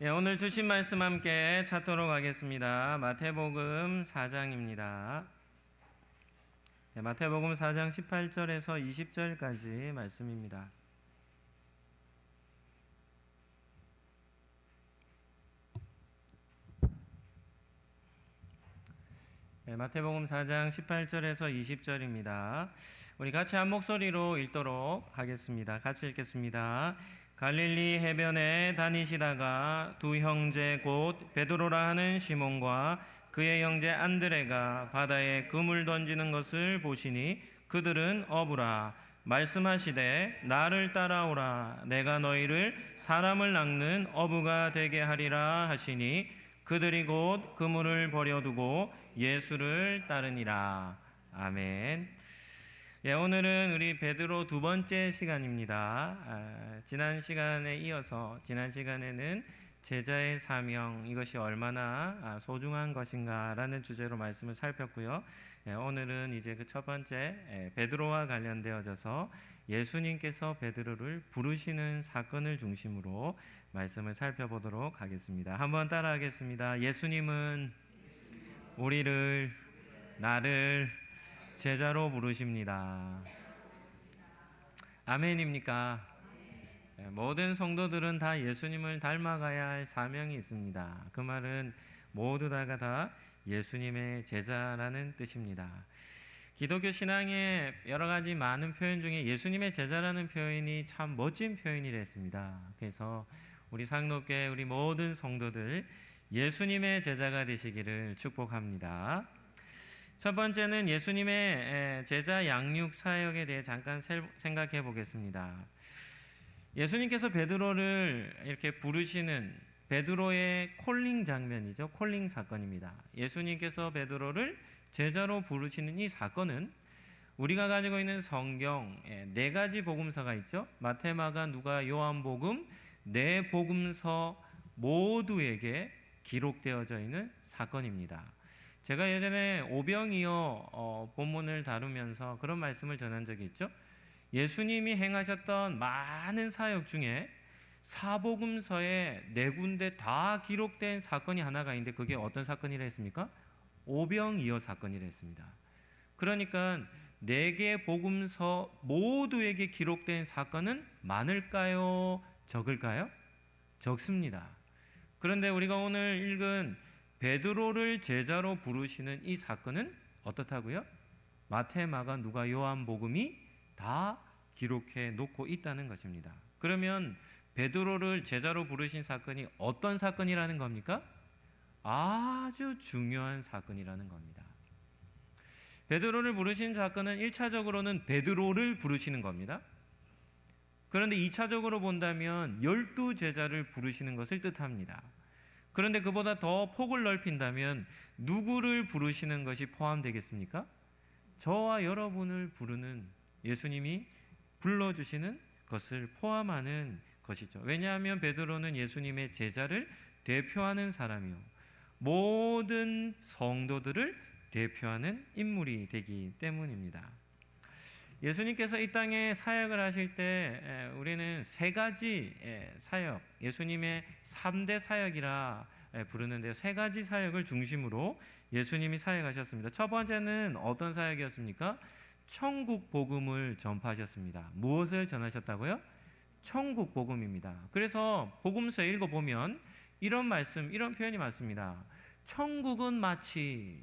오늘 주신 말씀 함께 찾도록 하겠습니다. 마태복음 4장입니다. 마태복음 4장 18절에서 20절까지 말씀입니다. 마태복음 4장 18절에서 20절입니다. 우리 같이 한 목소리로 읽도록 하겠습니다. 같이 읽겠습니다. 갈릴리 해변에 다니시다가 두 형제 곧 베드로라 하는 시몬과 그의 형제 안드레가 바다에 그물 던지는 것을 보시니 그들은 어부라. 말씀하시되 나를 따라오라. 내가 너희를 사람을 낚는 어부가 되게 하리라 하시니 그들이 곧 그물을 버려두고 예수를 따르니라. 아멘. 오늘은 우리 베드로 두 번째 시간입니다. 지난 시간에 이어서 지난 시간에는 제자의 사명, 이것이 얼마나 소중한 것인가라는 주제로 말씀을 살폈고요. 오늘은 이제 그 첫 번째 베드로와 관련되어져서 예수님께서 베드로를 부르시는 사건을 중심으로 말씀을 살펴보도록 하겠습니다. 한번 따라하겠습니다. 예수님은 우리를, 나를 제자로 부르십니다. 아멘입니까? 모든 성도들은 다 예수님을 닮아가야 할 사명이 있습니다. 그 말은 모두 다 예수님의 제자라는 뜻입니다. 기독교 신앙의 여러 가지 많은 표현 중에 예수님의 제자라는 표현이 참 멋진 표현이라 했습니다. 그래서 우리 상록교회 우리 모든 성도들 예수님의 제자가 되시기를 축복합니다. 첫 번째는 예수님의 제자 양육 사역에 대해 잠깐 생각해 보겠습니다. 예수님께서 베드로를 이렇게 부르시는 베드로의 콜링 장면이죠. 콜링 사건입니다. 예수님께서 베드로를 제자로 부르시는 이 사건은 우리가 가지고 있는 성경 네 가지 복음서가 있죠. 마태, 마가, 누가, 요한복음 네 복음서 모두에게 기록되어져 있는 사건입니다. 제가 예전에 오병이어 본문을 다루면서 그런 말씀을 전한 적이 있죠. 예수님이 행하셨던 많은 사역 중에 사복음서에 네 군데 다 기록된 사건이 하나가 있는데 그게 어떤 사건이라 했습니까? 오병이어 사건이라 했습니다. 그러니까 네 개 복음서 모두에게 기록된 사건은 많을까요? 적을까요? 적습니다. 그런데 우리가 오늘 읽은 베드로를 제자로 부르시는 이 사건은 어떻다고요? 마태, 마가, 누가, 요한복음이 다 기록해 놓고 있다는 것입니다. 그러면 베드로를 제자로 부르신 사건이 어떤 사건이라는 겁니까? 아주 중요한 사건이라는 겁니다. 베드로를 부르신 사건은 1차적으로는 베드로를 부르시는 겁니다. 그런데 2차적으로 본다면 12제자를 부르시는 것을 뜻합니다. 그런데 그보다 더 폭을 넓힌다면 누구를 부르시는 것이 포함되겠습니까? 저와 여러분을 부르는 예수님이 불러주시는 것을 포함하는 것이죠. 왜냐하면 베드로는 예수님의 제자를 대표하는 사람이요 모든 성도들을 대표하는 인물이 되기 때문입니다. 예수님께서 이 땅에 사역을 하실 때 우리는 세 가지 사역, 예수님의 3대 사역이라 부르는데요. 세 가지 사역을 중심으로 예수님이 사역하셨습니다. 첫 번째는 어떤 사역이었습니까? 천국 복음을 전파하셨습니다. 무엇을 전하셨다고요? 천국 복음입니다. 그래서 복음서 읽어보면 이런 말씀, 이런 표현이 많습니다. 천국은 마치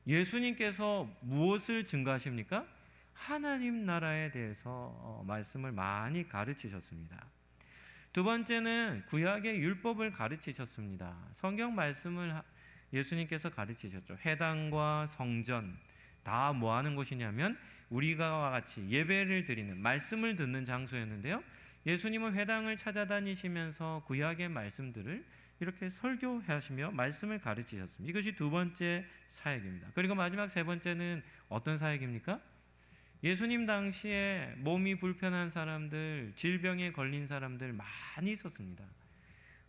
예수님께서 무엇을 증거하십니까? 하나님 나라에 대해서 말씀을 많이 가르치셨습니다. 두 번째는 구약의 율법을 가르치셨습니다. 성경 말씀을 예수님께서 가르치셨죠. 회당과 성전 다 뭐 하는 곳이냐면 우리가 같이 예배를 드리는 말씀을 듣는 장소였는데요. 예수님은 회당을 찾아다니시면서 구약의 말씀들을 이렇게 설교하시며 말씀을 가르치셨습니다. 이것이 두 번째 사역입니다. 그리고 마지막 세 번째는 어떤 사역입니까? 예수님 당시에 몸이 불편한 사람들, 질병에 걸린 사람들 많이 있었습니다.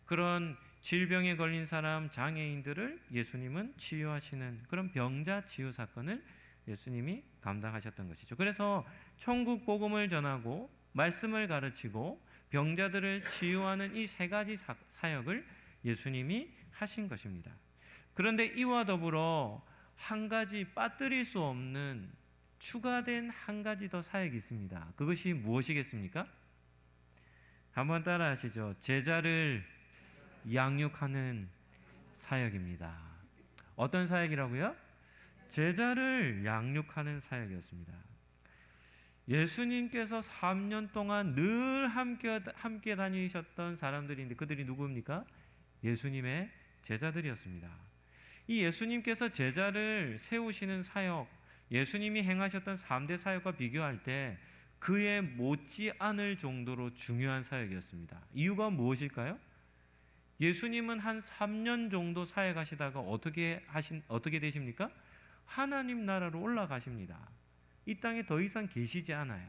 그런 질병에 걸린 사람, 장애인들을 예수님은 치유하시는 그런 병자 치유 사건을 예수님이 감당하셨던 것이죠. 그래서 천국 복음을 전하고 말씀을 가르치고 병자들을 치유하는 이 세 가지 사역을 예수님이 하신 것입니다. 그런데 이와 더불어 한 가지 빠뜨릴 수 없는 추가된 한 가지 더 사역이 있습니다. 그것이 무엇이겠습니까? 한번 따라 하시죠. 제자를 양육하는 사역입니다. 어떤 사역이라고요? 제자를 양육하는 사역이었습니다. 예수님께서 3년 동안 늘 함께 다니셨던 사람들인데 그들이 누구입니까? 예수님의 제자들이었습니다. 이 예수님께서 제자를 세우시는 사역, 예수님이 행하셨던 3대 사역과 비교할 때 그에 못지않을 정도로 중요한 사역이었습니다. 이유가 무엇일까요? 예수님은 한 3년 정도 사역하시다가 어떻게 되십니까? 하나님 나라로 올라가십니다. 이 땅에 더 이상 계시지 않아요.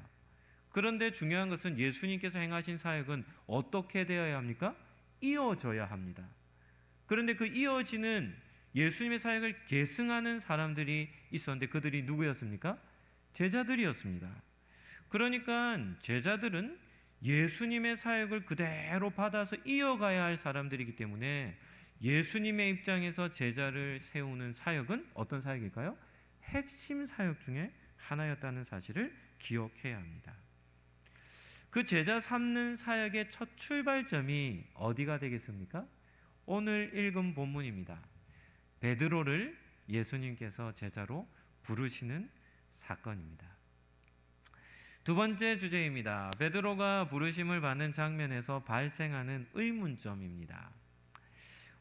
그런데 중요한 것은 예수님께서 행하신 사역은 어떻게 되어야 합니까? 이어져야 합니다. 그런데 그 이어지는 예수님의 사역을 계승하는 사람들이 있었는데 그들이 누구였습니까? 제자들이었습니다. 그러니까 제자들은 예수님의 사역을 그대로 받아서 이어가야 할 사람들이기 때문에 예수님의 입장에서 제자를 세우는 사역은 어떤 사역일까요? 핵심 사역 중에 하나였다는 사실을 기억해야 합니다. 그 제자 삼는 사역의 첫 출발점이 어디가 되겠습니까? 오늘 읽은 본문입니다. 베드로를 예수님께서 제자로 부르시는 사건입니다. 두 번째 주제입니다. 베드로가 부르심을 받는 장면에서 발생하는 의문점입니다.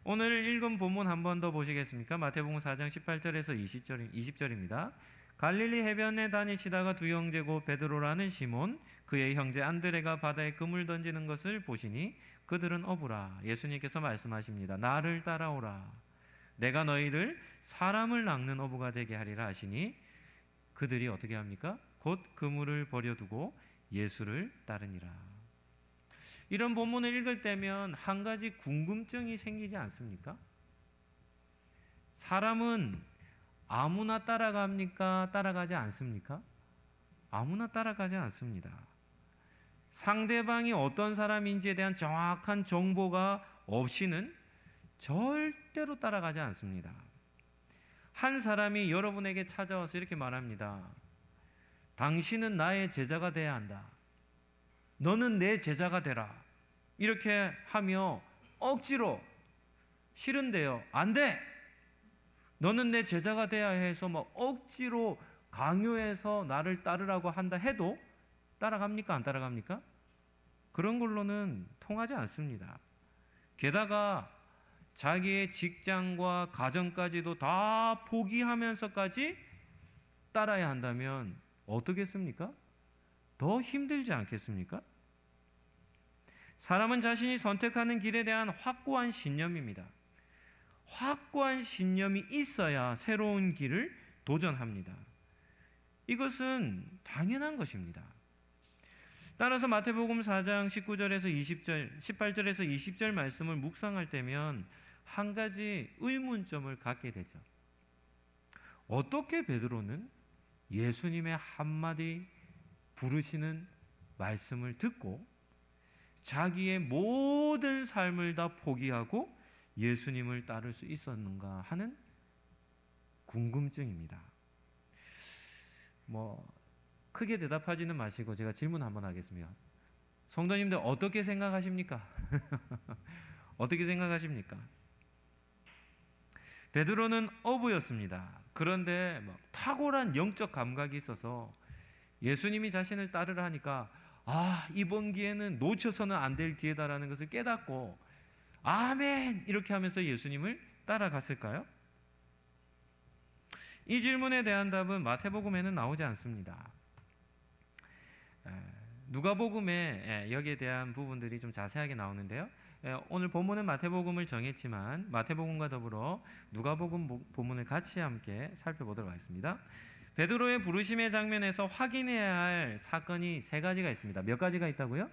오늘 읽은 본문 한 번 더 보시겠습니까? 마태복음 4장 18절에서 20절입니다. 갈릴리 해변에 다니시다가 두 형제고 베드로라는 시몬, 그의 형제 안드레가 바다에 그물 던지는 것을 보시니 그들은 어부라. 예수님께서 말씀하십니다. 나를 따라오라. 내가 너희를 사람을 낚는 어부가 되게 하리라 하시니 그들이 어떻게 합니까? 곧 그물을 버려두고 예수를 따르니라. 이런 본문을 읽을 때면 한 가지 궁금증이 생기지 않습니까? 사람은 아무나 따라갑니까? 따라가지 않습니까? 아무나 따라가지 않습니다. 상대방이 어떤 사람인지에 대한 정확한 정보가 없이는 절대로 따라가지 않습니다. 한 사람이 여러분에게 찾아와서 이렇게 말합니다. 당신은 나의 제자가 돼야 한다. 너는 내 제자가 되라. 이렇게 하며 억지로 싫은데요. 안 돼. 너는 내 제자가 돼야 해서 막 억지로 강요해서 나를 따르라고 한다 해도 따라갑니까? 안 따라갑니까? 그런 걸로는 통하지 않습니다. 게다가 자기의 직장과 가정까지도 다 포기하면서까지 따라야 한다면 어떻겠습니까? 더 힘들지 않겠습니까? 사람은 자신이 선택하는 길에 대한 확고한 신념입니다. 확고한 신념이 있어야 새로운 길을 도전합니다. 이것은 당연한 것입니다. 따라서 마태복음 4장 19절에서 20절, 18절에서 20절 말씀을 묵상할 때면 한 가지 의문점을 갖게 되죠. 어떻게 베드로는 예수님의 한마디 부르시는 말씀을 듣고 자기의 모든 삶을 다 포기하고 예수님을 따를 수 있었는가 하는 궁금증입니다. 크게 대답하지는 마시고 제가 질문 한번 하겠습니다. 성도님들 어떻게 생각하십니까? 어떻게 생각하십니까? 베드로는 어부였습니다. 그런데 탁월한 영적 감각이 있어서 예수님이 자신을 따르라 하니까 이번 기회는 놓쳐서는 안 될 기회다라는 것을 깨닫고 아멘 이렇게 하면서 예수님을 따라갔을까요? 이 질문에 대한 답은 마태복음에는 나오지 않습니다. 누가복음에 여기에 대한 부분들이 좀 자세하게 나오는데요. 오늘 본문은 마태복음을 정했지만 마태복음과 더불어 누가복음 본문을 같이 함께 살펴보도록 하겠습니다. 베드로의 부르심의 장면에서 확인해야 할 사건이 세 가지가 있습니다. 몇 가지가 있다고요?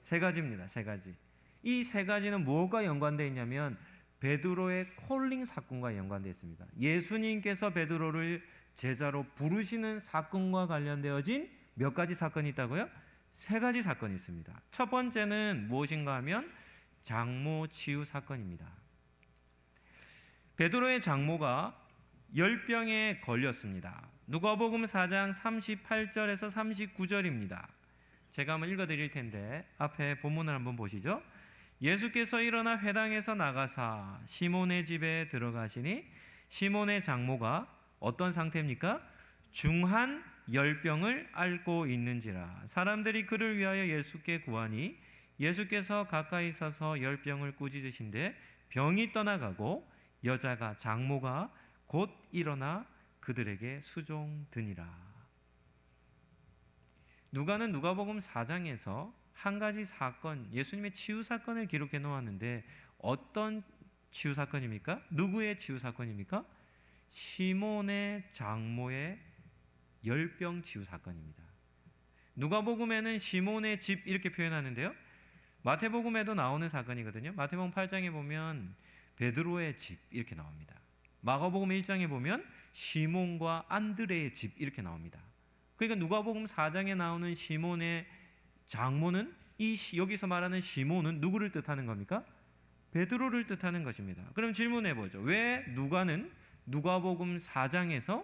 세 가지입니다. 세 가지. 이 세 가지는 무엇과 연관되어 있냐면 베드로의 콜링 사건과 연관되어 있습니다. 예수님께서 베드로를 제자로 부르시는 사건과 관련되어진 몇 가지 사건이 있다고요? 세 가지 사건이 있습니다. 첫 번째는 무엇인가 하면 장모 치유 사건입니다. 베드로의 장모가 열병에 걸렸습니다. 누가복음 4장 38절에서 39절입니다. 제가 한번 읽어드릴 텐데 앞에 본문을 한번 보시죠. 예수께서 일어나 회당에서 나가사 시몬의 집에 들어가시니 시몬의 장모가 어떤 상태입니까? 중한 열병을 앓고 있는지라. 사람들이 그를 위하여 예수께 구하니 예수께서 가까이 서서 열병을 꾸짖으신데 병이 떠나가고 여자가 장모가 곧 일어나 그들에게 수종드니라. 누가는 누가복음 4장에서 한 가지 사건, 예수님의 치유 사건을 기록해 놓았는데 어떤 치유 사건입니까? 누구의 치유 사건입니까? 시몬의 장모의 열병 치유 사건입니다. 누가복음에는 시몬의 집 이렇게 표현하는데요. 마태복음에도 나오는 사건이거든요. 마태복음 8장에 보면 베드로의 집 이렇게 나옵니다. 마가복음 1장에 보면 시몬과 안드레의 집 이렇게 나옵니다. 그러니까 누가복음 4장에 나오는 시몬의 장모는 여기서 말하는 시몬은 누구를 뜻하는 겁니까? 베드로를 뜻하는 것입니다. 그럼 질문해 보죠. 왜 누가는 누가복음 4장에서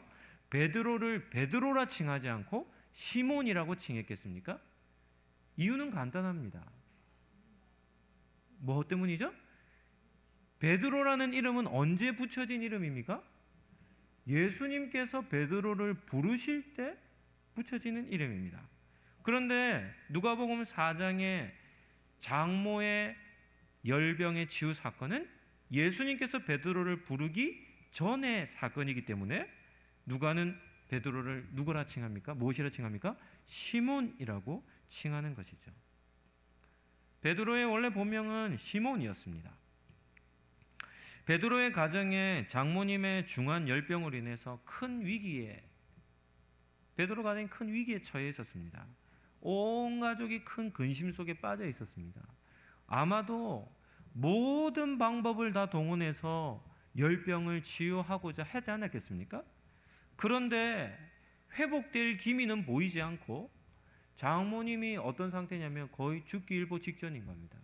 베드로를 베드로라 칭하지 않고 시몬이라고 칭했겠습니까? 이유는 간단합니다. 뭐 때문이죠? 베드로라는 이름은 언제 붙여진 이름입니까? 예수님께서 베드로를 부르실 때 붙여지는 이름입니다. 그런데 누가복음 4장의 장모의 열병의 치유 사건은 예수님께서 베드로를 부르기 전의 사건이기 때문에 누가는 베드로를 누구라 칭합니까? 무엇이라 칭합니까? 시몬이라고 칭하는 것이죠. 베드로의 원래 본명은 시몬이었습니다. 베드로의 가정에 장모님의 중한 열병으로 인해서 베드로 가정이 큰 위기에 처해 있었습니다. 온 가족이 큰 근심 속에 빠져 있었습니다. 아마도 모든 방법을 다 동원해서 열병을 치유하고자 하지 않았겠습니까? 그런데 회복될 기미는 보이지 않고 장모님이 어떤 상태냐면 거의 죽기 일보 직전인 겁니다.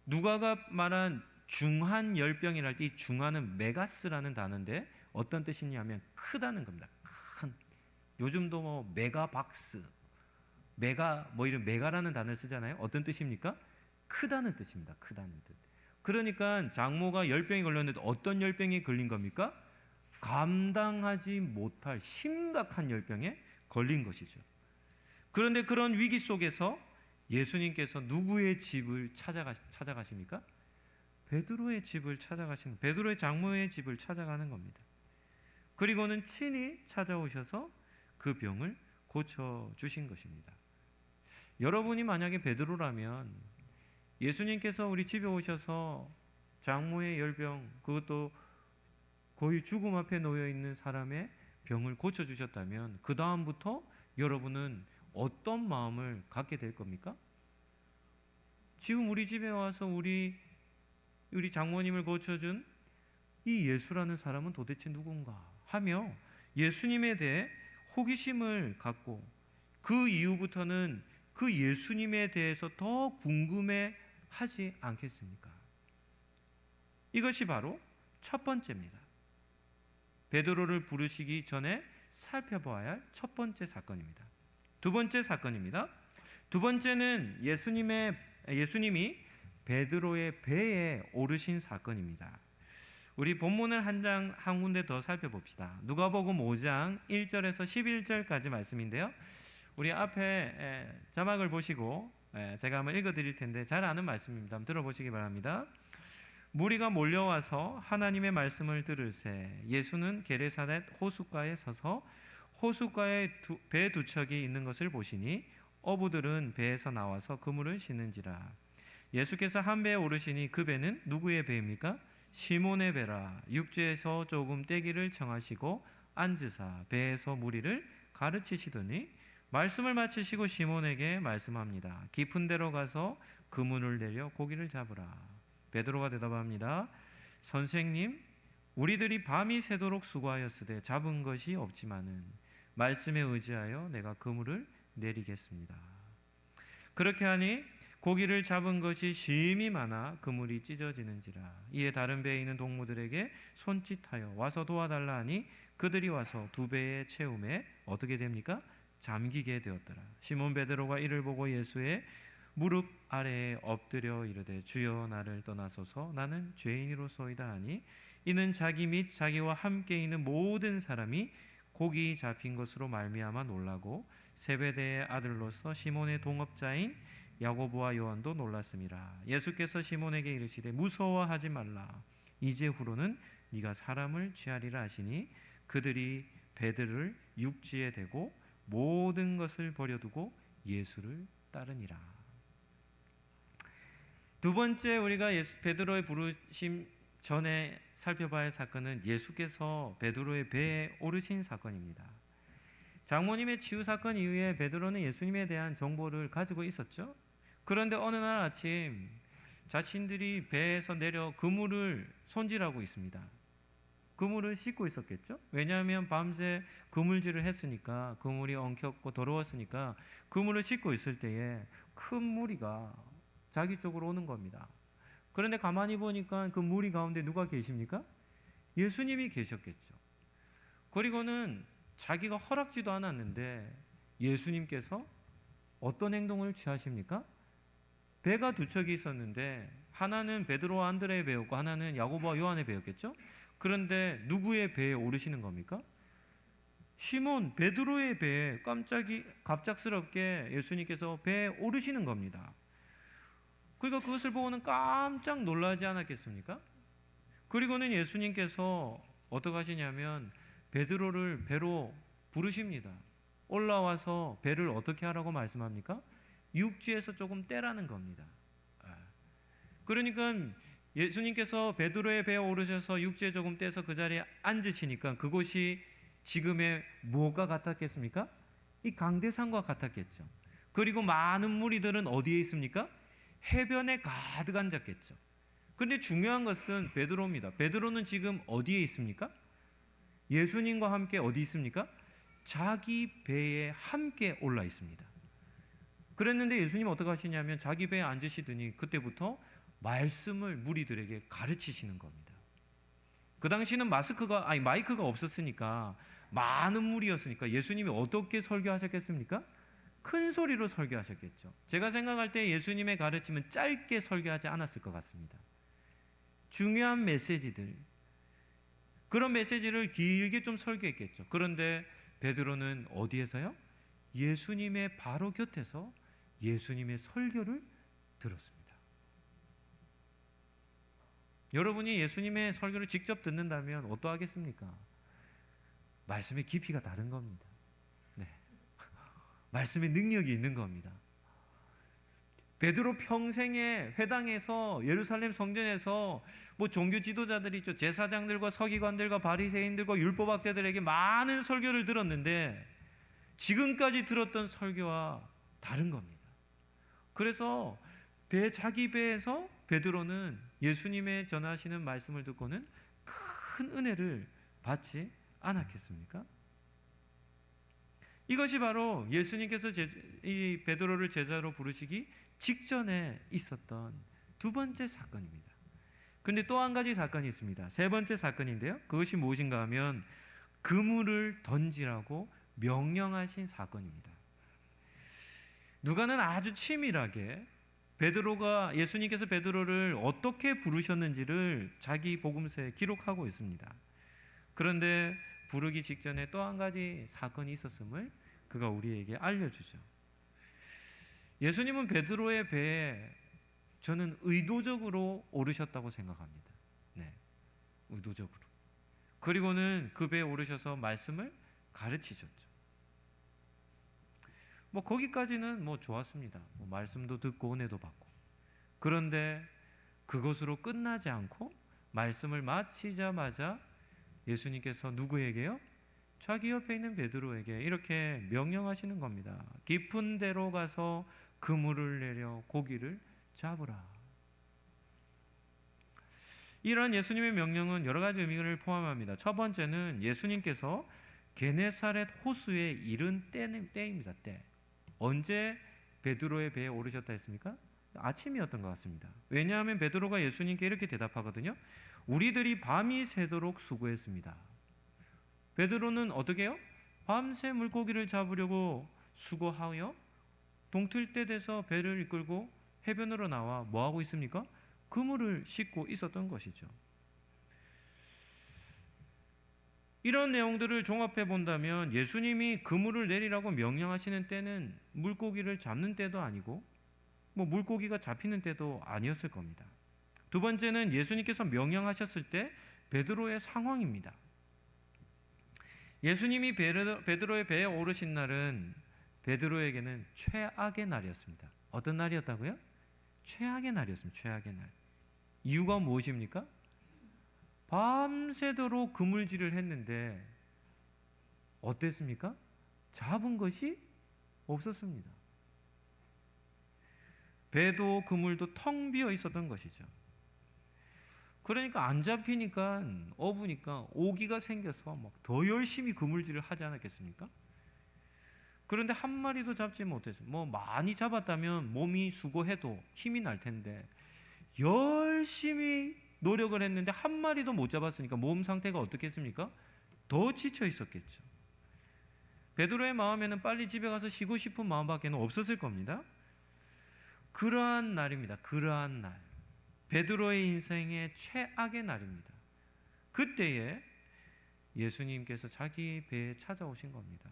누가가 말한 중한 열병이랄 때 이 중한은 메가스라는 단어인데 어떤 뜻이냐면 크다는 겁니다. 큰. 요즘도 뭐 메가박스, 메가 뭐 이런 메가라는 단어를 쓰잖아요. 어떤 뜻입니까? 크다는 뜻입니다. 크다는 뜻. 그러니까 장모가 열병에 걸렸는데 어떤 열병에 걸린 겁니까? 감당하지 못할 심각한 열병에 걸린 것이죠. 그런데 그런 위기 속에서 예수님께서 누구의 집을 찾아가십니까? 베드로의 집을 찾아가시는, 베드로의 장모의 집을 찾아가는 겁니다. 그리고는 친히 찾아오셔서 그 병을 고쳐주신 것입니다. 여러분이 만약에 베드로라면 예수님께서 우리 집에 오셔서 장모의 열병, 그것도 거의 죽음 앞에 놓여있는 사람의 병을 고쳐주셨다면 그 다음부터 여러분은 어떤 마음을 갖게 될 겁니까? 지금 우리 집에 와서 우리 장모님을 고쳐준 이 예수라는 사람은 도대체 누군가 하며 예수님에 대해 호기심을 갖고 그 이후부터는 그 예수님에 대해서 더 궁금해 하지 않겠습니까? 이것이 바로 첫 번째입니다. 베드로를 부르시기 전에 살펴봐야 할 첫 번째 사건입니다. 두 번째 사건입니다. 두 번째는 예수님이 베드로의 배에 오르신 사건입니다. 우리 본문을 한 군데 더 살펴봅시다. 누가복음 5장 1절에서 11절까지 말씀인데요. 우리 앞에 자막을 보시고 제가 한번 읽어드릴 텐데 잘 아는 말씀입니다. 한번 들어보시기 바랍니다. 무리가 몰려와서 하나님의 말씀을 들을새 예수는 게네사렛 호숫가에 서서 호숫가에 배 두 척이 있는 것을 보시니 어부들은 배에서 나와서 그물을 싣는지라. 예수께서 한 배에 오르시니 그 배는 누구의 배입니까? 시몬의 배라. 육지에서 조금 떼기를 청하시고 앉으사 배에서 무리를 가르치시더니 말씀을 마치시고 시몬에게 말씀합니다. 깊은 데로 가서 그물을 내려 고기를 잡으라. 베드로가 대답합니다. 선생님, 우리들이 밤이 새도록 수고하였으되 잡은 것이 없지만은 말씀에 의지하여 내가 그물을 내리겠습니다. 그렇게 하니 고기를 잡은 것이 심히 많아 그물이 찢어지는지라. 이에 다른 배에 있는 동무들에게 손짓하여 와서 도와달라 하니 그들이 와서 두 배의 채움에 어떻게 됩니까? 잠기게 되었더라. 시몬 베드로가 이를 보고 예수의 무릎 아래에 엎드려 이르되 주여 나를 떠나소서 나는 죄인이로소이다 하니 이는 자기 및 자기와 함께 있는 모든 사람이 고기 잡힌 것으로 말미암아 놀라고 세베대의 아들로서 시몬의 동업자인 야고보와 요한도 놀랐습니다. 예수께서 시몬에게 이르시되 무서워하지 말라. 이제 후로는 네가 사람을 취하리라 하시니 그들이 베드로를 육지에 대고 모든 것을 버려두고 예수를 따르니라. 두 번째 우리가 베드로의 부르심 전에 살펴봐야 할 사건은 예수께서 베드로의 배에 오르신 사건입니다. 장모님의 치유 사건 이후에 베드로는 예수님에 대한 정보를 가지고 있었죠. 그런데 어느 날 아침 자신들이 배에서 내려 그물을 손질하고 있습니다. 그물을 씻고 있었겠죠. 왜냐하면 밤새 그물질을 했으니까 그물이 엉켰고 더러웠으니까 그물을 씻고 있을 때에 큰 무리가 자기 쪽으로 오는 겁니다. 그런데 가만히 보니까 그 무리 가운데 누가 계십니까? 예수님이 계셨겠죠. 그리고는 자기가 허락지도 않았는데 예수님께서 어떤 행동을 취하십니까? 배가 두 척이 있었는데 하나는 베드로와 안드레의 배였고 하나는 야고보와 요한의 배였겠죠. 그런데 누구의 배에 오르시는 겁니까? 시몬 베드로의 배에 갑작스럽게 예수님께서 배에 오르시는 겁니다. 그러니까 그것을 보고는 깜짝 놀라지 않았겠습니까? 그리고는 예수님께서 어떻게 하시냐면 베드로를 배로 부르십니다. 올라와서 배를 어떻게 하라고 말씀합니까? 육지에서 조금 떼라는 겁니다. 그러니까 예수님께서 베드로의 배에 오르셔서 육지에 조금 떼서 그 자리에 앉으시니까 그곳이 지금의 뭐가 같았겠습니까? 이 강대상과 같았겠죠. 그리고 많은 무리들은 어디에 있습니까? 해변에 가득 앉았겠죠. 그런데 중요한 것은 베드로입니다. 베드로는 지금 어디에 있습니까? 예수님과 함께 어디 있습니까? 자기 배에 함께 올라 있습니다. 그랬는데 예수님은 어떻게 하시냐면 자기 배에 앉으시더니 그때부터 말씀을 무리들에게 가르치시는 겁니다. 그 당시는 마이크가 없었으니까 많은 무리였으니까 예수님이 어떻게 설교하셨겠습니까? 큰 소리로 설교하셨겠죠. 제가 생각할 때 예수님의 가르침은 짧게 설교하지 않았을 것 같습니다. 중요한 메시지들, 그런 메시지를 길게 좀 설교했겠죠. 그런데 베드로는 어디에서요? 예수님의 바로 곁에서 예수님의 설교를 들었습니다. 여러분이 예수님의 설교를 직접 듣는다면 어떠하겠습니까? 말씀의 깊이가 다른 겁니다. 네. 말씀의 능력이 있는 겁니다. 베드로 평생에 회당에서 예루살렘 성전에서 종교 지도자들이 있죠. 제사장들과 서기관들과 바리새인들과 율법학자들에게 많은 설교를 들었는데 지금까지 들었던 설교와 다른 겁니다. 그래서 자기 배에서 베드로는 예수님의 전하시는 말씀을 듣고는 큰 은혜를 받지 않았겠습니까? 이것이 바로 예수님께서 이 베드로를 제자로 부르시기 직전에 있었던 두 번째 사건입니다. 그런데 또 한 가지 사건이 있습니다. 세 번째 사건인데요. 그것이 무엇인가 하면 그물을 던지라고 명령하신 사건입니다. 누가는 아주 치밀하게 예수님께서 베드로를 어떻게 부르셨는지를 자기 복음서에 기록하고 있습니다. 그런데 부르기 직전에 또 한 가지 사건이 있었음을 그가 우리에게 알려주죠. 예수님은 베드로의 배에 저는 의도적으로 오르셨다고 생각합니다. 네, 의도적으로. 그리고는 그 배에 오르셔서 말씀을 가르치셨죠. 거기까지는 좋았습니다. 말씀도 듣고 은혜도 받고. 그런데 그것으로 끝나지 않고 말씀을 마치자마자 예수님께서 누구에게요? 자기 옆에 있는 베드로에게 이렇게 명령하시는 겁니다. 깊은 데로 가서 그물을 내려 고기를 잡으라. 이러한 예수님의 명령은 여러 가지 의미를 포함합니다. 첫 번째는 예수님께서 게네사렛 호수에 이른 때입니다. 때. 언제 베드로의 배에 오르셨다 했습니까? 아침이었던 것 같습니다. 왜냐하면 베드로가 예수님께 이렇게 대답하거든요. 우리들이 밤이 새도록 수고했습니다. 베드로는 어떻게 해요? 밤새 물고기를 잡으려고 수고하여 동틀 때 돼서 배를 이끌고 해변으로 나와 뭐하고 있습니까? 그물을 씻고 있었던 것이죠. 이런 내용들을 종합해 본다면 예수님이 그물을 내리라고 명령하시는 때는 물고기를 잡는 때도 아니고 물고기가 잡히는 때도 아니었을 겁니다. 두 번째는 예수님께서 명령하셨을 때 베드로의 상황입니다. 예수님이 베드로의 배에 오르신 날은 베드로에게는 최악의 날이었습니다. 어떤 날이었다고요? 최악의 날이었습니다. 최악의 날. 이유가 무엇입니까? 밤새도록 그물질을 했는데 어땠습니까? 잡은 것이 없었습니다. 배도 그물도 텅 비어 있었던 것이죠. 그러니까 안 잡히니까 어부니까 오기가 생겨서 막 더 열심히 그물질을 하지 않았겠습니까? 그런데 한 마리도 잡지 못했어요. 많이 잡았다면 몸이 수고해도 힘이 날 텐데 열심히 노력을 했는데 한 마리도 못 잡았으니까 몸 상태가 어떻겠습니까? 더 지쳐 있었겠죠. 베드로의 마음에는 빨리 집에 가서 쉬고 싶은 마음밖에는 없었을 겁니다. 그러한 날입니다. 그러한 날. 베드로의 인생의 최악의 날입니다. 그때에 예수님께서 자기 배에 찾아오신 겁니다.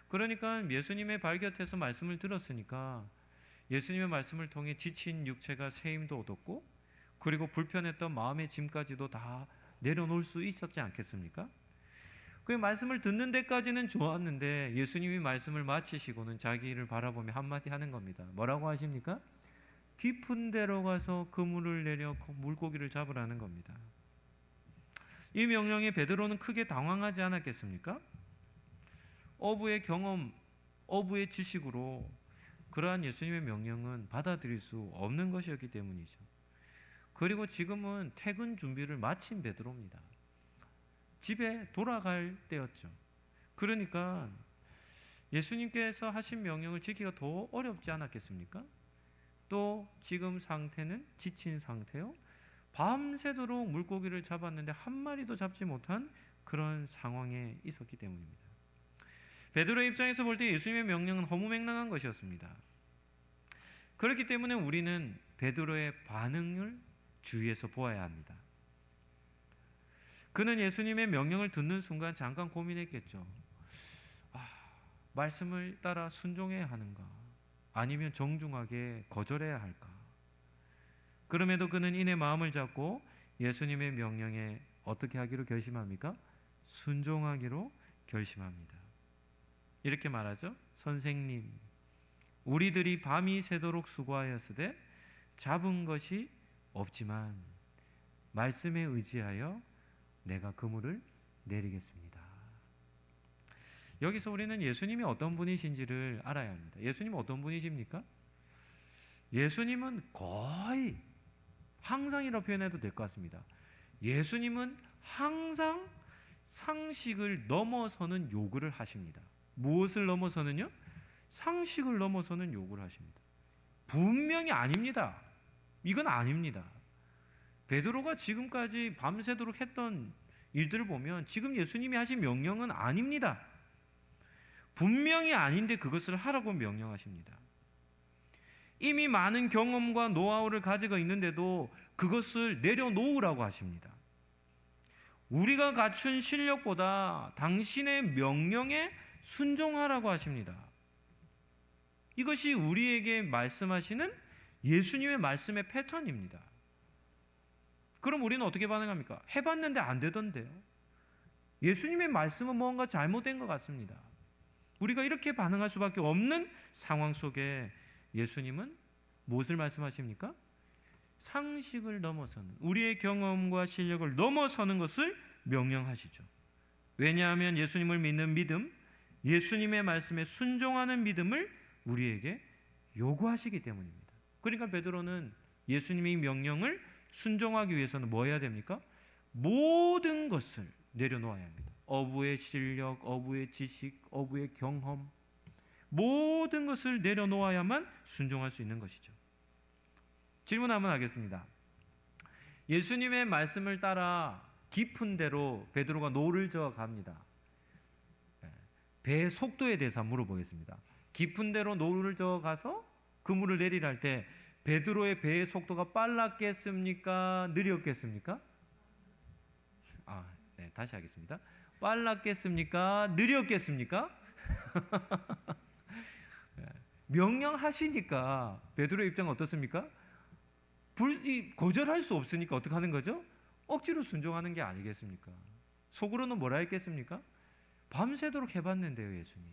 그러니까 예수님의 발 곁에서 말씀을 들었으니까 예수님의 말씀을 통해 지친 육체가 새 힘도 얻었고 그리고 불편했던 마음의 짐까지도 다 내려놓을 수 있었지 않겠습니까? 그 말씀을 듣는 데까지는 좋았는데 예수님이 말씀을 마치시고는 자기 일을 바라보며 한마디 하는 겁니다. 뭐라고 하십니까? 깊은 데로 가서 그물을 내려 물고기를 잡으라는 겁니다. 이 명령에 베드로는 크게 당황하지 않았겠습니까? 어부의 경험, 어부의 지식으로 그러한 예수님의 명령은 받아들일 수 없는 것이었기 때문이죠. 그리고 지금은 퇴근 준비를 마친 베드로입니다. 집에 돌아갈 때였죠. 그러니까 예수님께서 하신 명령을 지키기가 더 어렵지 않았겠습니까? 또 지금 상태는 지친 상태요. 밤새도록 물고기를 잡았는데 한 마리도 잡지 못한 그런 상황에 있었기 때문입니다. 베드로의 입장에서 볼 때 예수님의 명령은 허무맹랑한 것이었습니다. 그렇기 때문에 우리는 베드로의 반응을 주의해서 보아야 합니다. 그는 예수님의 명령을 듣는 순간 잠깐 고민했겠죠. 말씀을 따라 순종해야 하는가? 아니면 정중하게 거절해야 할까? 그럼에도 그는 이내 마음을 잡고 예수님의 명령에 어떻게 하기로 결심합니까? 순종하기로 결심합니다. 이렇게 말하죠. 선생님, 우리들이 밤이 새도록 수고하였으되 잡은 것이 없지만 말씀에 의지하여 내가 그물을 내리겠습니다. 여기서 우리는 예수님이 어떤 분이신지를 알아야 합니다. 예수님은 어떤 분이십니까? 예수님은 거의 항상이라고 표현해도 될 것 같습니다. 예수님은 항상 상식을 넘어서는 요구를 하십니다. 무엇을 넘어서는요? 상식을 넘어서는 요구를 하십니다. 분명히 아닙니다. 이건 아닙니다. 베드로가 지금까지 밤새도록 했던 일들을 보면 지금 예수님이 하신 명령은 아닙니다. 분명히 아닌데 그것을 하라고 명령하십니다. 이미 많은 경험과 노하우를 가지고 있는데도 그것을 내려놓으라고 하십니다. 우리가 갖춘 실력보다 당신의 명령에 순종하라고 하십니다. 이것이 우리에게 말씀하시는 예수님의 말씀의 패턴입니다. 그럼 우리는 어떻게 반응합니까? 해봤는데 안 되던데요. 예수님의 말씀은 뭔가 잘못된 것 같습니다. 우리가 이렇게 반응할 수밖에 없는 상황 속에 예수님은 무엇을 말씀하십니까? 상식을 넘어서는, 우리의 경험과 실력을 넘어서는 것을 명령하시죠. 왜냐하면 예수님을 믿는 믿음, 예수님의 말씀에 순종하는 믿음을 우리에게 요구하시기 때문입니다. 그러니까 베드로는 예수님의 명령을 순종하기 위해서는 뭐 해야 됩니까? 모든 것을 내려놓아야 합니다. 어부의 실력, 어부의 지식, 어부의 경험, 모든 모든 것을 내려놓아야만 순종할 수 있는 것이죠. 질문 한번 하겠습니다. 예수님의 말씀을 따라 깊은 데로 베드로가 노를 저어 갑니다. 배의 속도에 대해서 한번 물어보겠습니다. 깊은 데로 노를 저어 가서 그물을 내리라 할 때 베드로의 배의 속도가 빨랐겠습니까? 느렸겠습니까? 네, 다시 하겠습니다. 빨랐겠습니까? 느렸겠습니까? 명령하시니까 베드로의 입장은 어떻습니까? 거절할 수 없으니까 어떻게 하는 거죠? 억지로 순종하는 게 아니겠습니까? 속으로는 뭐라 했겠습니까? 밤새도록 해봤는데요, 예수님.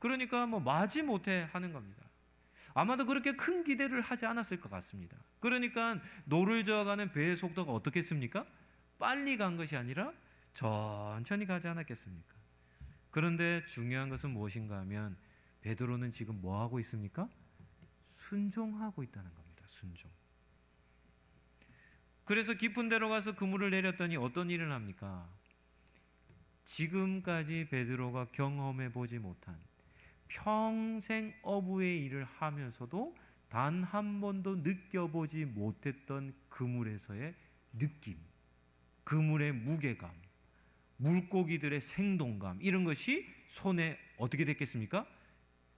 그러니까 마지못해 하는 겁니다. 아마도 그렇게 큰 기대를 하지 않았을 것 같습니다. 그러니까 노를 저어가는 배의 속도가 어떻겠습니까? 빨리 간 것이 아니라 천천히 가지 않았겠습니까? 그런데 중요한 것은 무엇인가 하면 베드로는 지금 뭐 하고 있습니까? 순종하고 있다는 겁니다. 순종. 그래서 깊은 데로 가서 그물을 내렸더니 어떤 일을 합니까? 지금까지 베드로가 경험해 보지 못한 평생 어부의 일을 하면서도 단 한 번도 느껴보지 못했던 그물에서의 느낌, 그물의 무게감, 물고기들의 생동감, 이런 것이 손에 어떻게 됐겠습니까?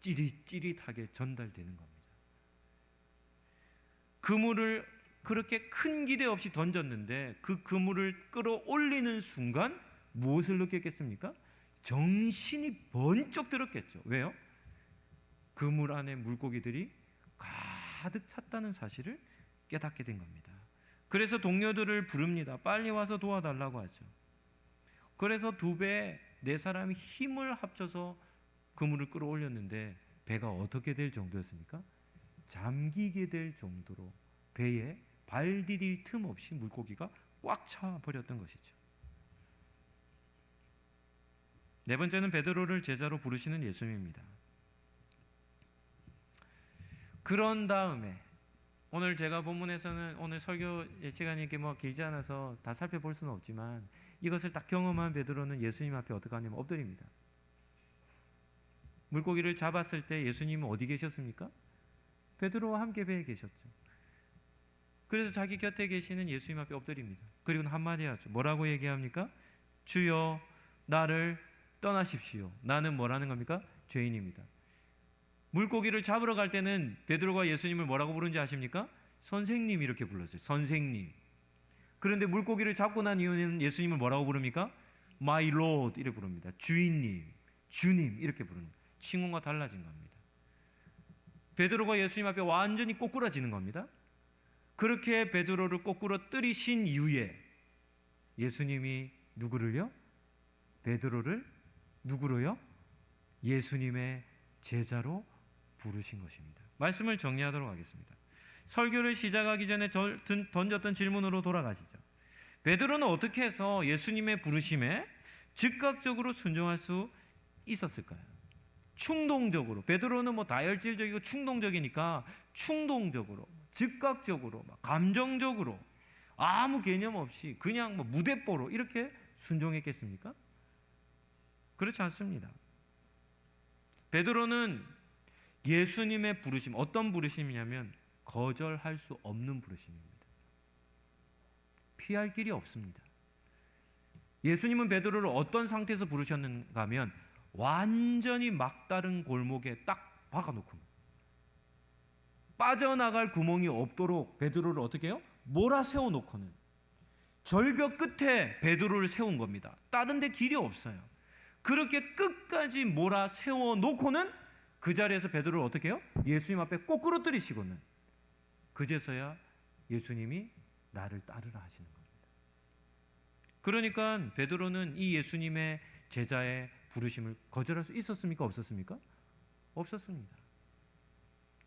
찌릿찌릿하게 전달되는 겁니다. 그물을 그렇게 큰 기대 없이 던졌는데 그 그물을 끌어올리는 순간 무엇을 느꼈겠습니까? 정신이 번쩍 들었겠죠. 왜요? 그물 안에 물고기들이 가득 찼다는 사실을 깨닫게 된 겁니다. 그래서 동료들을 부릅니다. 빨리 와서 도와달라고 하죠. 그래서 2배, 4사람이 힘을 합쳐서 그물을 끌어올렸는데 배가 어떻게 될 정도였습니까? 잠기게 될 정도로 배에 발 디딜 틈 없이 물고기가 꽉 차 버렸던 것이죠. 네 번째는 베드로를 제자로 부르시는 예수님입니다. 그런 다음에 오늘 제가 본문에서는 오늘 설교 시간이 이렇게 길지 않아서 다 살펴볼 수는 없지만 이것을 딱 경험한 베드로는 예수님 앞에 어떻게 하냐면 엎드립니다. 물고기를 잡았을 때 예수님은 어디 계셨습니까? 베드로와 함께 배에 계셨죠. 그래서 자기 곁에 계시는 예수님 앞에 엎드립니다. 그리고 한마디 하죠. 뭐라고 얘기합니까? 주여 나를 떠나십시오. 나는 뭐라는 겁니까? 죄인입니다. 물고기를 잡으러 갈 때는 베드로가 예수님을 뭐라고 부른지 아십니까? 선생님 이렇게 불렀어요. 선생님. 그런데 물고기를 잡고 난 이후에는 예수님을 뭐라고 부릅니까? My Lord 이렇게 부릅니다. 주인님, 주님 이렇게 부릅니다. 칭호가 달라진 겁니다. 베드로가 예수님 앞에 완전히 꼬꾸라지는 겁니다. 그렇게 베드로를 꼬꾸러 뜨리신 이후에 예수님이 누구를요? 베드로를 누구로요? 예수님의 제자로 부르신 것입니다. 말씀을 정리하도록 하겠습니다. 설교를 시작하기 전에 던졌던 질문으로 돌아가시죠. 베드로는 어떻게 해서 예수님의 부르심에 즉각적으로 순종할 수 있었을까요? 충동적으로. 베드로는 다혈질적이고 충동적이니까 충동적으로, 즉각적으로, 감정적으로 아무 개념 없이 그냥 무대뽀로 이렇게 순종했겠습니까? 그렇지 않습니다. 베드로는 예수님의 부르심, 어떤 부르심이냐면 거절할 수 없는 부르심입니다. 피할 길이 없습니다. 예수님은 베드로를 어떤 상태에서 부르셨는가 하면 완전히 막다른 골목에 딱 박아놓고 빠져나갈 구멍이 없도록 베드로를 어떻게 해요? 몰아세워 놓고는 절벽 끝에 베드로를 세운 겁니다. 다른 데 길이 없어요. 그렇게 끝까지 몰아세워 놓고는 그 자리에서 베드로를 어떻게 해요? 예수님 앞에 꼬꾸로 뜨리시고는 그제서야 예수님이 나를 따르라 하시는 겁니다. 그러니까 베드로는 이 예수님의 제자의 부르심을 거절할 수 있었습니까? 없었습니까? 없었습니다.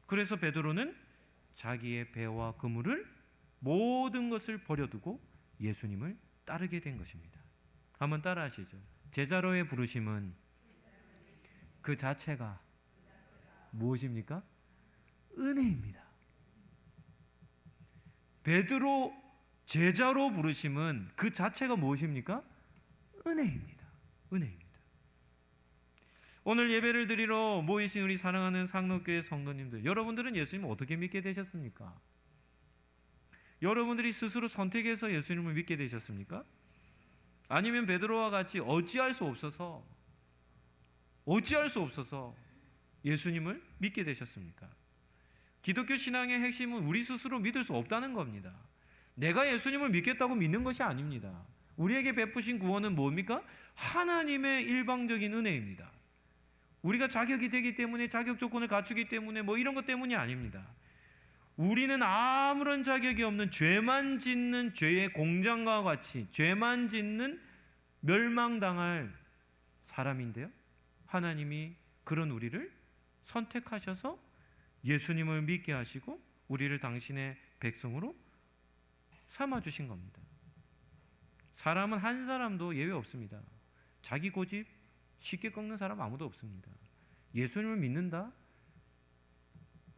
그래서 베드로는 자기의 배와 그물을 모든 것을 버려두고 예수님을 따르게 된 것입니다. 한번 따라하시죠. 제자로의 부르심은 그 자체가 무엇입니까? 은혜입니다. 베드로 제자로 부르심은 그 자체가 무엇입니까? 은혜입니다. 은혜입니다. 오늘 예배를 드리러 모이신 우리 사랑하는 상록교회 성도님들, 여러분들은 예수님을 어떻게 믿게 되셨습니까? 여러분들이 스스로 선택해서 예수님을 믿게 되셨습니까? 아니면 베드로와 같이 어찌할 수 없어서 예수님을 믿게 되셨습니까? 기독교 신앙의 핵심은 우리 스스로 믿을 수 없다는 겁니다. 내가 예수님을 믿겠다고 믿는 것이 아닙니다. 우리에게 베푸신 구원은 뭡니까? 하나님의 일방적인 은혜입니다. 우리가 자격이 되기 때문에, 자격 조건을 갖추기 때문에, 이런 것 때문이 아닙니다. 우리는 아무런 자격이 없는 죄만 짓는 죄의 공장과 같이 죄만 짓는 멸망당할 사람인데요, 하나님이 그런 우리를 선택하셔서 예수님을 믿게 하시고 우리를 당신의 백성으로 삼아주신 겁니다. 사람은 한 사람도 예외 없습니다. 자기 고집 쉽게 꺾는 사람 아무도 없습니다. 예수님을 믿는다?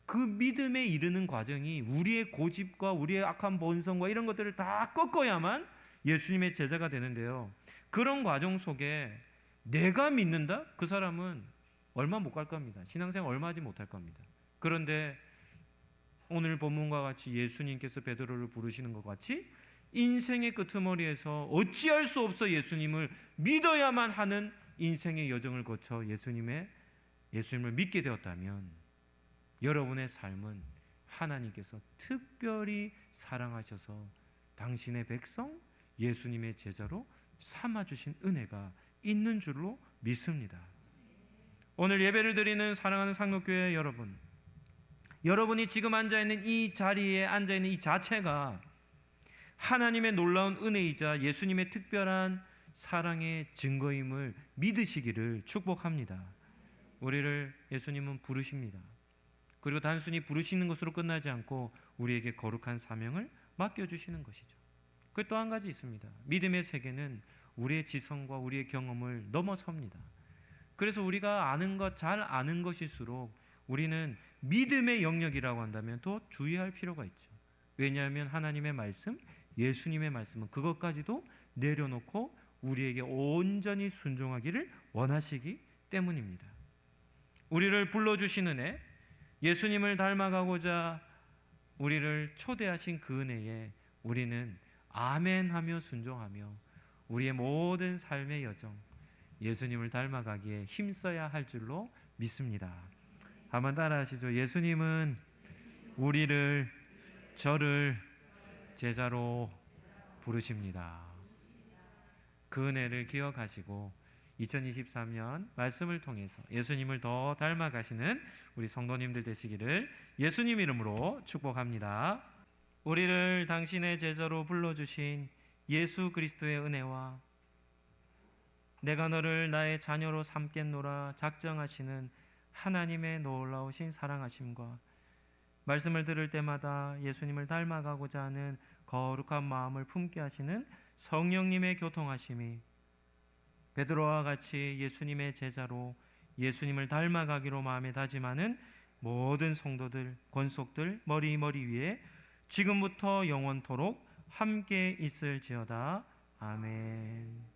그 믿음에 이르는 과정이 우리의 고집과 우리의 악한 본성과 이런 것들을 다 꺾어야만 예수님의 제자가 되는데요, 그런 과정 속에 내가 믿는다? 그 사람은 얼마 못 갈 겁니다. 신앙생활 얼마 하지 못할 겁니다. 그런데 오늘 본문과 같이 예수님께서 베드로를 부르시는 것 같이 인생의 끄트머리에서 어찌할 수 없어 예수님을 믿어야만 하는 인생의 여정을 거쳐 예수님을 믿게 되었다면, 여러분의 삶은 하나님께서 특별히 사랑하셔서 당신의 백성 예수님의 제자로 삼아주신 은혜가 있는 줄로 믿습니다. 오늘 예배를 드리는 사랑하는 상록교회 여러분, 여러분이 지금 앉아있는 이 자리에 앉아있는 이 자체가 하나님의 놀라운 은혜이자 예수님의 특별한 사랑의 증거임을 믿으시기를 축복합니다. 우리를 예수님은 부르십니다. 그리고 단순히 부르시는 것으로 끝나지 않고 우리에게 거룩한 사명을 맡겨주시는 것이죠. 그 또 한 가지 있습니다. 믿음의 세계는 우리의 지성과 우리의 경험을 넘어섭니다. 그래서 우리가 아는 것, 잘 아는 것일수록 우리는 믿음의 영역이라고 한다면 더 주의할 필요가 있죠. 왜냐하면 하나님의 말씀, 예수님의 말씀은 그것까지도 내려놓고 우리에게 온전히 순종하기를 원하시기 때문입니다. 우리를 불러주신 은혜, 예수님을 닮아가고자 우리를 초대하신 그 은혜에 우리는 아멘하며 순종하며 우리의 모든 삶의 여정, 예수님을 닮아가기에 힘써야 할 줄로 믿습니다. 한번 따라하시죠. 예수님은 우리를, 저를 제자로 부르십니다. 그 은혜를 기억하시고 2023년 말씀을 통해서 예수님을 더 닮아가시는 우리 성도님들 되시기를 예수님 이름으로 축복합니다. 우리를 당신의 제자로 불러주신 예수 그리스도의 은혜와 내가 너를 나의 자녀로 삼겠노라 작정하시는 하나님의 놀라우신 사랑하심과 말씀을 들을 때마다 예수님을 닮아가고자 하는 거룩한 마음을 품게 하시는 성령님의 교통하심이 베드로와 같이 예수님의 제자로 예수님을 닮아가기로 마음에 다짐하는 모든 성도들, 권속들 머리 위에 지금부터 영원토록 함께 있을지어다. 아멘.